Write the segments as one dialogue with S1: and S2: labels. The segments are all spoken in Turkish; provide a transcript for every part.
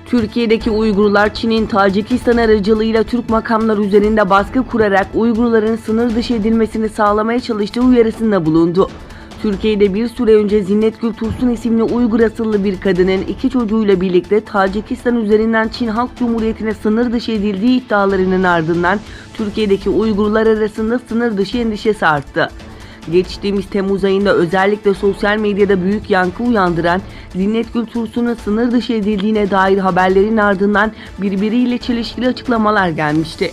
S1: Türkiye'deki Uygurlar, Çin'in Tacikistan aracılığıyla Türk makamlar üzerinde baskı kurarak Uygurların sınır dışı edilmesini sağlamaya çalıştığı uyarısında bulundu. Türkiye'de bir süre önce Zinnet Gül Tursun isimli Uygur asıllı bir kadının 2 çocuğuyla birlikte Tacikistan üzerinden Çin Halk Cumhuriyeti'ne sınır dışı edildiği iddialarının ardından Türkiye'deki Uygurlar arasında sınır dışı endişesi arttı. Geçtiğimiz Temmuz ayında özellikle sosyal medyada büyük yankı uyandıran Zinnet Gül Tursun'un sınır dışı edildiğine dair haberlerin ardından birbiriyle çelişkili açıklamalar gelmişti.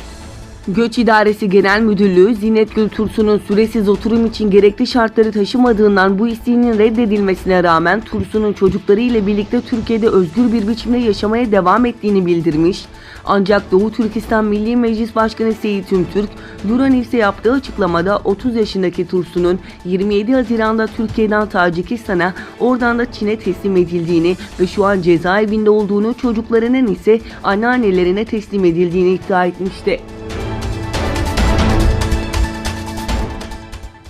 S1: Göç İdaresi Genel Müdürlüğü, Zinnet Gül Tursun'un süresiz oturum için gerekli şartları taşımadığından bu isteğinin reddedilmesine rağmen Tursun'un çocukları ile birlikte Türkiye'de özgür bir biçimde yaşamaya devam ettiğini bildirmiş. Ancak Doğu Türkistan Milli Meclis Başkanı Seyit Ümtürk, Duran ise yaptığı açıklamada 30 yaşındaki Tursun'un 27 Haziran'da Türkiye'den Tacikistan'a, oradan da Çin'e teslim edildiğini ve şu an cezaevinde olduğunu, çocuklarının ise anneannelerine teslim edildiğini iddia etmişti.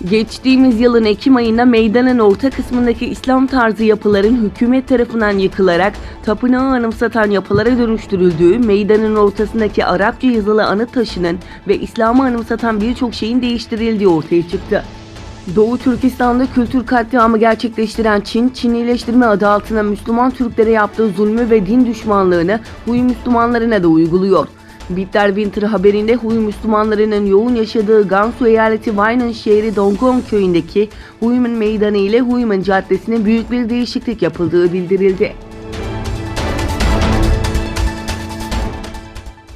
S1: Geçtiğimiz yılın Ekim ayında meydanın orta kısmındaki İslam tarzı yapıların hükümet tarafından yıkılarak tapınağı anımsatan yapılara dönüştürüldüğü, meydanın ortasındaki Arapça yazılı anıt taşının ve İslam'ı anımsatan birçok şeyin değiştirildiği ortaya çıktı. Doğu Türkistan'da kültür katliamı gerçekleştiren Çin, Çinileştirme adı altında Müslüman Türklere yaptığı zulmü ve din düşmanlığını Huy Müslümanlarına da uyguluyor. Bitterwinter haberinde Huy Müslümanlarının yoğun yaşadığı Gansu eyaleti Wainan şehri Dongong köyündeki Huimin Meydanı ile Huimin Caddesi'ne büyük bir değişiklik yapıldığı bildirildi.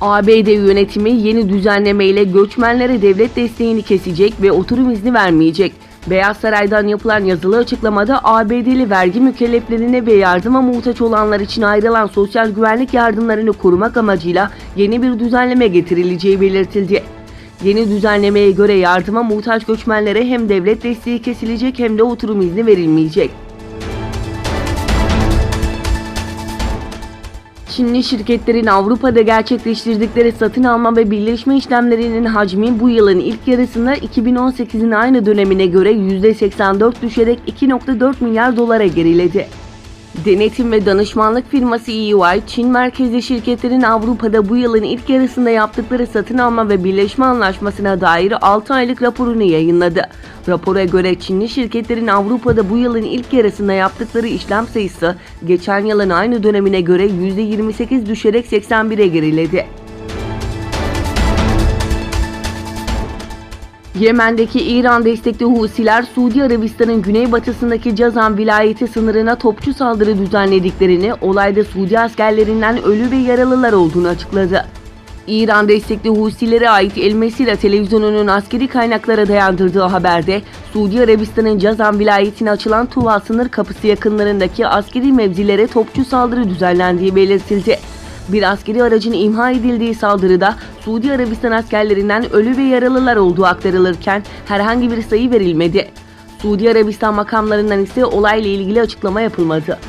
S1: ABD yönetimi yeni düzenleme ile göçmenlere devlet desteğini kesecek ve oturum izni vermeyecek. Beyaz Saray'dan yapılan yazılı açıklamada ABD'li vergi mükelleflerine ve yardıma muhtaç olanlar için ayrılan sosyal güvenlik yardımlarını korumak amacıyla yeni bir düzenleme getirileceği belirtildi. Yeni düzenlemeye göre yardıma muhtaç göçmenlere hem devlet desteği kesilecek hem de oturum izni verilmeyecek. Çinli şirketlerin Avrupa'da gerçekleştirdikleri satın alma ve birleşme işlemlerinin hacmi bu yılın ilk yarısında 2018'in aynı dönemine göre %84 düşerek 2,4 milyar dolara geriledi. Denetim ve danışmanlık firması EY, Çin merkezli şirketlerin Avrupa'da bu yılın ilk yarısında yaptıkları satın alma ve birleşme anlaşmasına dair 6 aylık raporunu yayınladı. Rapora göre Çinli şirketlerin Avrupa'da bu yılın ilk yarısında yaptıkları işlem sayısı geçen yılın aynı dönemine göre %28 düşerek 81'e geriledi. Yemen'deki İran destekli Husiler, Suudi Arabistan'ın güneybatısındaki Cazan vilayeti sınırına topçu saldırı düzenlediklerini, olayda Suudi askerlerinden ölü ve yaralılar olduğunu açıkladı. İran destekli Husilere ait El Mesira televizyonunun askeri kaynaklara dayandırdığı haberde, Suudi Arabistan'ın Cazan vilayetine açılan Tuva sınır kapısı yakınlarındaki askeri mevzilere topçu saldırı düzenlendiği belirtildi. Bir askeri aracın imha edildiği saldırıda Suudi Arabistan askerlerinden ölü ve yaralılar olduğu aktarılırken herhangi bir sayı verilmedi. Suudi Arabistan makamlarından ise olayla ilgili açıklama yapılmadı.